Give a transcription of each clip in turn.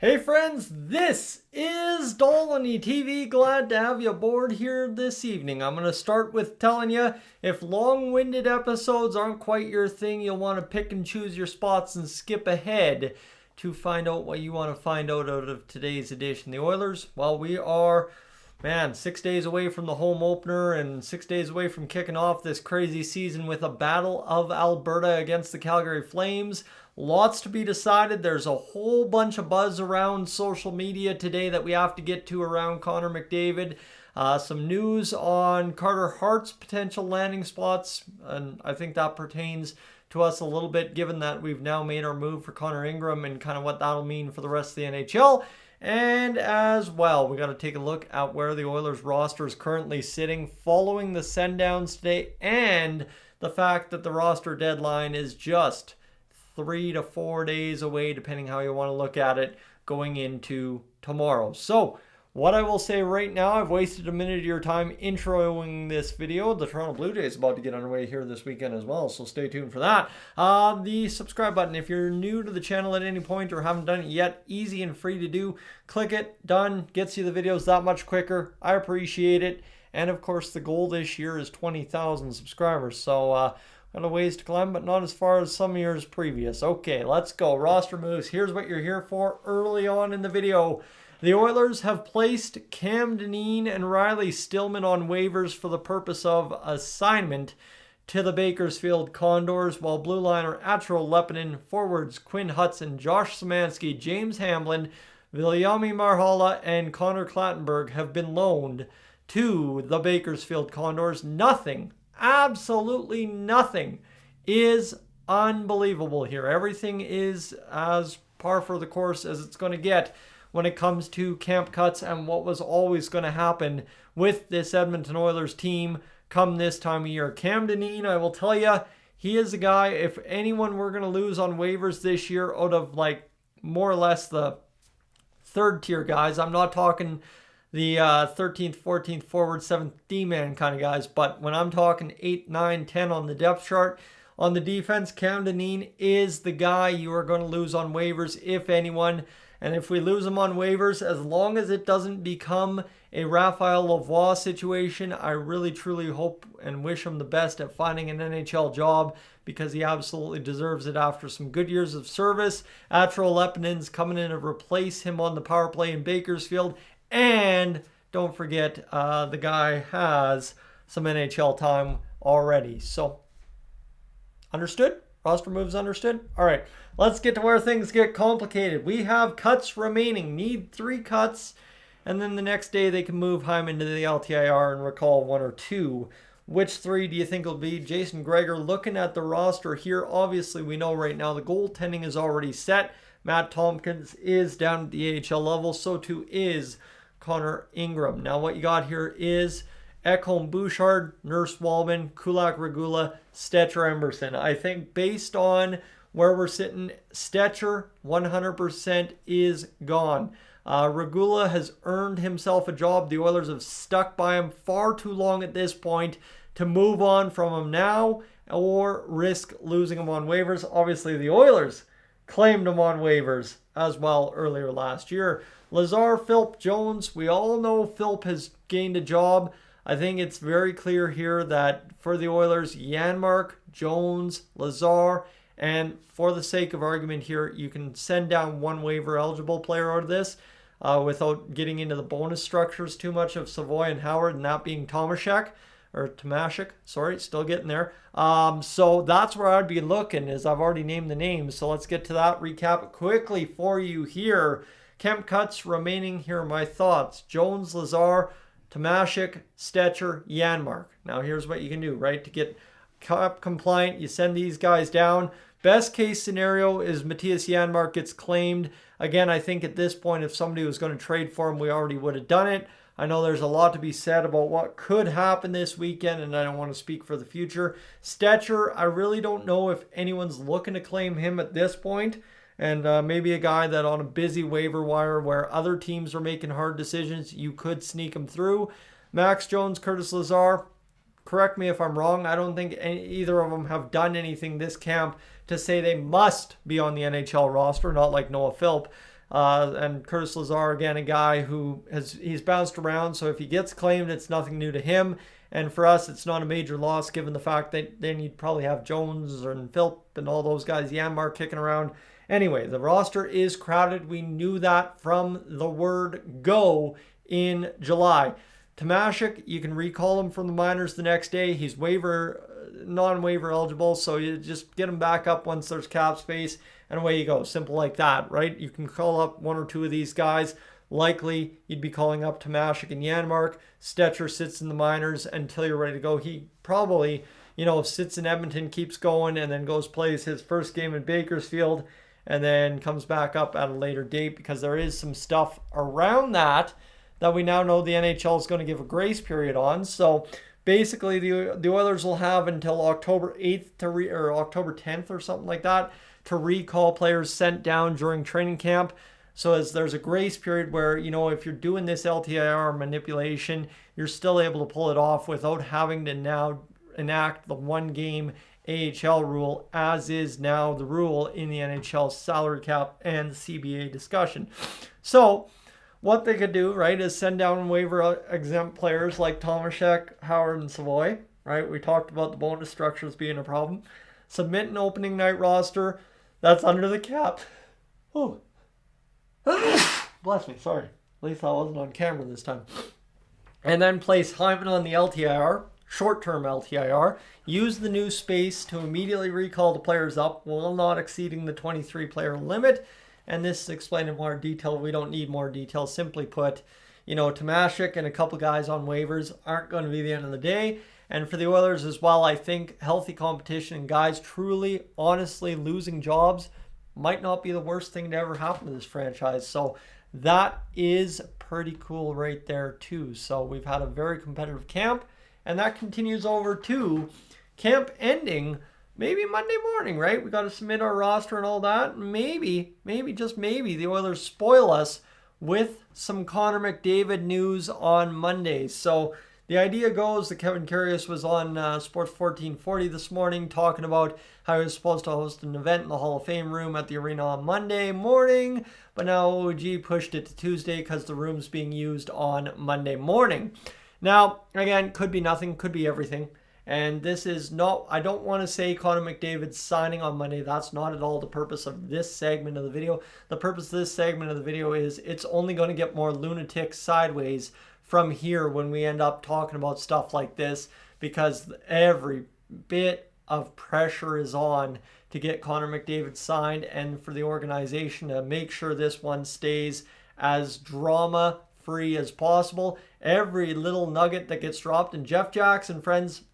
Hey friends, this is Dolynny TV. Glad to have you aboard here this evening. I'm going to start with telling you, if long-winded episodes aren't quite your thing, you'll want to pick and choose your spots and skip ahead to find out what you want to find out of today's edition. The Oilers, well, we are, 6 days away from the home opener and 6 days away from kicking off this crazy season with a Battle of Alberta against the Calgary Flames. Lots to be decided. There's a whole bunch of buzz around social media today that we have to get to around Conor McDavid. Some news on Carter Hart's potential landing spots, and I think that pertains to us a little bit given that we've now made our move for Connor Ingram and kind of what that'll mean for the rest of the NHL. And as well, we got to take a look at where the Oilers roster is currently sitting following the send-downs today and the fact that the roster deadline is just 3 to 4 days away, depending how you want to look at it, going into tomorrow. So what I will say right now, I've wasted a minute of your time introing this video. The Toronto Blue Jays is about to get underway here this weekend as well, so stay tuned for that. The subscribe button, if you're new to the channel at any point or haven't done it yet, easy and free to do. Click it, done, gets you the videos that much quicker. I appreciate it. And of course, the goal this year is 20,000 subscribers, so got a ways to climb, but not as far as some years previous. Okay, let's go. Roster moves. Here's what you're here for early on in the video. The Oilers have placed Cam Dineen and Riley Stillman on waivers for the purpose of assignment to the Bakersfield Condors, while blue liner Atro Lepinen, forwards Quinn Hudson, Josh Szymanski, James Hamblin, Viljami Marhala, and Connor Clattenburg have been loaned to the Bakersfield Condors. Nothing, absolutely nothing, is unbelievable here. Everything is as par for the course as it's going to get when it comes to camp cuts and what was always going to happen with this Edmonton Oilers team come this time of year. Cam Dineen, I will tell you, he is a guy, if anyone we're going to lose on waivers this year out of like more or less the third tier guys, I'm not talking the 13th, 14th forward, 7th D-man kind of guys, but when I'm talking 8, 9, 10 on the depth chart, on the defense, Cam Dineen is the guy you are going to lose on waivers, if anyone. And if we lose him on waivers, as long as it doesn't become a Raphael Lavoie situation, I really truly hope and wish him the best at finding an NHL job, because he absolutely deserves it after some good years of service. Atro Lepinen's coming in to replace him on the power play in Bakersfield. And don't forget, the guy has some NHL time already. So, understood? Roster moves understood? All right, let's get to where things get complicated. We have cuts remaining. Need 3 cuts. And then the next day they can move Hyman to the LTIR and recall 1 or 2. Which 3 do you think will be? Jason Gregor, looking at the roster here, obviously we know right now the goaltending is already set. Matt Tompkins is down at the AHL level. So too is Connor Ingram. Now what you got here is Ekholm Bouchard, Nurse Wallman, Kulak Regula, Stetcher Emberson. I think based on where we're sitting, Stetcher 100% is gone. Regula has earned himself a job. The Oilers have stuck by him far too long at this point to move on from him now or risk losing him on waivers. Obviously, the Oilers claimed him on waivers as well earlier last year. Lazar, Philp, Jones, we all know Philp has gained a job. I think it's very clear here that for the Oilers, Janmark, Jones, Lazar, and for the sake of argument here, you can send down one waiver eligible player out of this without getting into the bonus structures too much of Savoy and Howard, and that being Tomashek, or Tomashek, sorry, still getting there. So that's where I'd be looking, as I've already named the names. So let's get to that, recap it quickly for you here. Camp cuts remaining, here are my thoughts. Jones, Lazar, Tomashek, Stetcher, Janmark. Now here's what you can do, right? To get cap compliant, you send these guys down. Best case scenario is Matthias Janmark gets claimed. Again, I think at this point, if somebody was going to trade for him, we already would have done it. I know there's a lot to be said about what could happen this weekend, and I don't want to speak for the future. Stetcher, I really don't know if anyone's looking to claim him at this point. And maybe a guy that on a busy waiver wire where other teams are making hard decisions, you could sneak him through. Max Jones, Curtis Lazar, correct me if I'm wrong. I don't think either of them have done anything this camp to say they must be on the NHL roster, not like Noah Philp. And Curtis Lazar, again, a guy who he's bounced around. So if he gets claimed, it's nothing new to him. And for us, it's not a major loss given the fact that then you'd probably have Jones and Philp and all those guys, Yanmark kicking around. Anyway, the roster is crowded. We knew that from the word go in July. Tomashik, you can recall him from the minors the next day. He's non-waiver eligible, so you just get him back up once there's cap space, and away you go. Simple like that, right? You can call up one or two of these guys. Likely, you'd be calling up Tomashik and Yanmark. Stetcher sits in the minors until you're ready to go. He probably, sits in Edmonton, keeps going, and then plays his first game in Bakersfield, and then comes back up at a later date because there is some stuff around that we now know the NHL is going to give a grace period on. So basically, the Oilers will have until October 8th or October 10th or something like that to recall players sent down during training camp. So as there's a grace period where, if you're doing this LTIR manipulation, you're still able to pull it off without having to now enact the one-game AHL rule, as is now the rule in the NHL salary cap and CBA discussion. So what they could do, right, is send down waiver exempt players like Tomashek, Howard, and Savoy, right? We talked about the bonus structures being a problem. Submit an opening night roster that's under the cap. Oh, bless me, sorry. At least I wasn't on camera this time. And then place Hyman on the LTIR, short-term LTIR. Use the new space to immediately recall the players up while not exceeding the 23-player limit. And this is explained in more detail. We don't need more detail. Simply put, Tomashik and a couple guys on waivers aren't going to be the end of the day. And for the Oilers as well, I think healthy competition and guys truly, honestly losing jobs might not be the worst thing to ever happen to this franchise. So that is pretty cool right there too. So we've had a very competitive camp, and that continues over to camp ending maybe Monday morning, right? We got to submit our roster and all that. Maybe, just maybe, the Oilers spoil us with some Conor McDavid news on Monday. So the idea goes that Kevin Curious was on Sports 1440 this morning talking about how he was supposed to host an event in the Hall of Fame room at the arena on Monday morning, but now OG pushed it to Tuesday because the room's being used on Monday morning. Now, again, could be nothing, could be everything. And this is not, I don't want to say Conor McDavid's signing on Monday. That's not at all the purpose of this segment of the video. The purpose of this segment of the video is it's only going to get more lunatic sideways from here when we end up talking about stuff like this, because every bit of pressure is on to get Conor McDavid signed and for the organization to make sure this one stays as drama-free as possible. Every little nugget that gets dropped, and Jeff Jackson, friends,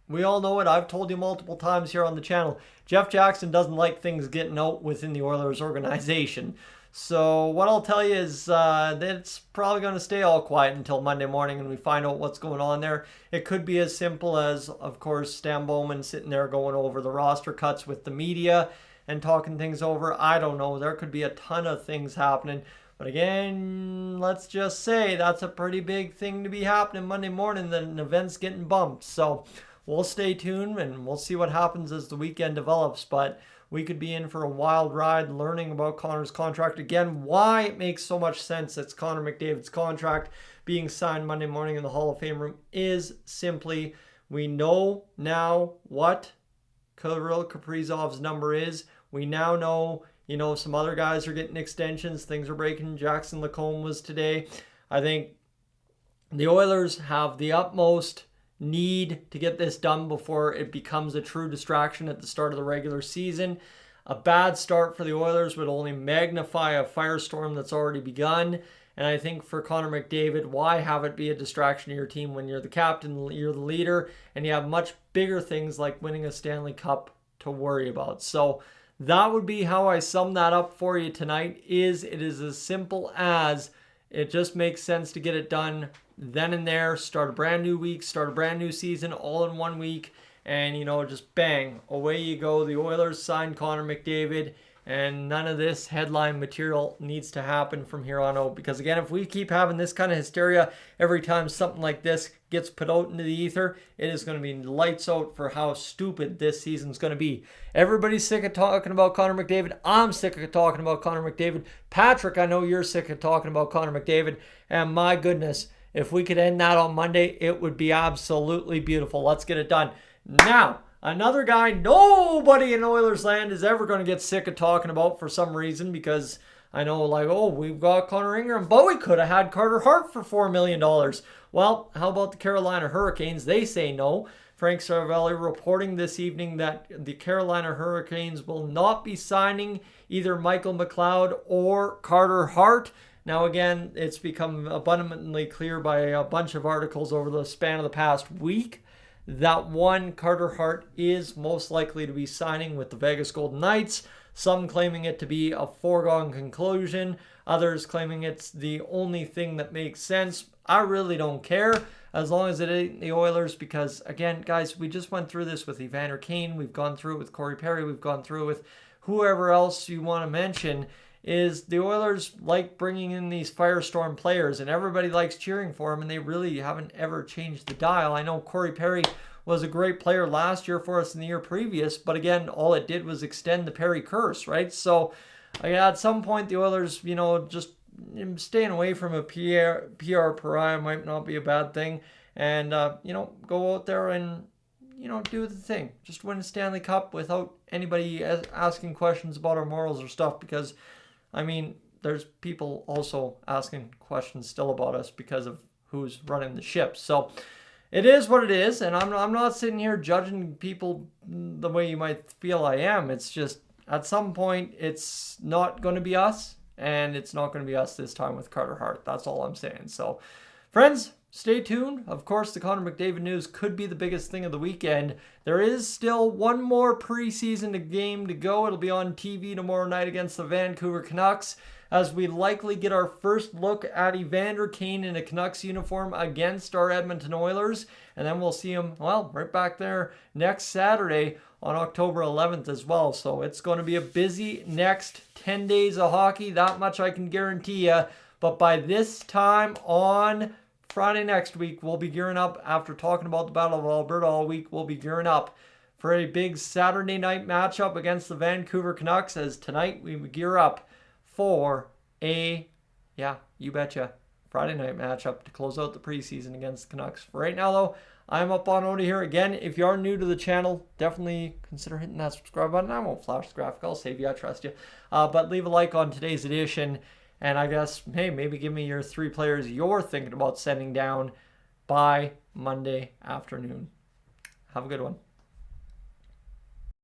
we all know it. I've told you multiple times here on the channel. Jeff Jackson doesn't like things getting out within the Oilers organization. So what I'll tell you is that it's probably going to stay all quiet until Monday morning and we find out what's going on there. It could be as simple as, of course, Stan Bowman sitting there going over the roster cuts with the media and talking things over. I don't know. There could be a ton of things happening. But again, let's just say that's a pretty big thing to be happening Monday morning, that an event's getting bumped. So we'll stay tuned and we'll see what happens as the weekend develops. But we could be in for a wild ride learning about Conor's contract. Again, why it makes so much sense that's Conor McDavid's contract being signed Monday morning in the Hall of Fame room is simply, we know now what Kirill Kaprizov's number is. We now know, some other guys are getting extensions. Things are breaking. Jackson Lacombe was today. I think the Oilers have the utmost need to get this done before it becomes a true distraction at the start of the regular season. A bad start for the Oilers would only magnify a firestorm that's already begun. And I think for Conor McDavid, why have it be a distraction to your team when you're the captain, you're the leader, and you have much bigger things like winning a Stanley Cup to worry about? So that would be how I sum that up for you tonight. It is as simple as it just makes sense to get it done then and there, start a brand new week, start a brand new season all in 1 week, and just bang, away you go. The Oilers signed Conor McDavid, and none of this headline material needs to happen from here on out, because again, if we keep having this kind of hysteria every time something like this gets put out into the ether, it is going to be lights out for how stupid this season's going to be. Everybody's sick of talking about Conor McDavid. I'm sick of talking about Conor McDavid. Patrick, I know you're sick of talking about Conor McDavid. And my goodness, if we could end that on Monday, it would be absolutely beautiful. Let's get it done. Now, another guy nobody in Oilers land is ever going to get sick of talking about for some reason, because I know, like, oh, we've got Connor Ingram, but we could have had Carter Hart for $4 million. Well, how about the Carolina Hurricanes? They say no. Frank Saravelli reporting this evening that the Carolina Hurricanes will not be signing either Michael McLeod or Carter Hart. Now, again, it's become abundantly clear by a bunch of articles over the span of the past week that one, Carter Hart is most likely to be signing with the Vegas Golden Knights. Some claiming it to be a foregone conclusion. Others claiming it's the only thing that makes sense. I really don't care as long as it ain't the Oilers, because, again, guys, we just went through this with Evander Kane. We've gone through it with Corey Perry. We've gone through it with whoever else you want to mention. Is the Oilers like bringing in these firestorm players, and everybody likes cheering for them, and they really haven't ever changed the dial. I know Corey Perry was a great player last year for us in the year previous, but again, all it did was extend the Perry curse, right? So at some point, the Oilers, just staying away from a PR pariah might not be a bad thing, and go out there and do the thing. Just win a Stanley Cup without anybody asking questions about our morals or stuff, because I mean, there's people also asking questions still about us because of who's running the ship. So it is what it is, and I'm not sitting here judging people the way you might feel I am. It's just at some point it's not going to be us, and it's not going to be us this time with Carter Hart. That's all I'm saying. So, friends, stay tuned. Of course, the Conor McDavid news could be the biggest thing of the weekend. There is still one more preseason game to go. It'll be on TV tomorrow night against the Vancouver Canucks, as we likely get our first look at Evander Kane in a Canucks uniform against our Edmonton Oilers. And then we'll see him, right back there next Saturday on October 11th as well. So it's going to be a busy next 10 days of hockey. That much I can guarantee you. But by this time on Friday next week, we'll be gearing up. After talking about the Battle of Alberta all week, we'll be gearing up for a big Saturday night matchup against the Vancouver Canucks, as tonight we gear up for a, you betcha, Friday night matchup to close out the preseason against the Canucks. For right now, though, I'm up on Oda here. Again, if you are new to the channel, definitely consider hitting that subscribe button. I won't flash the graphic. I'll save you. I trust you. But leave a like on today's edition. And I guess, hey, maybe give me your 3 players you're thinking about sending down by Monday afternoon. Have a good one.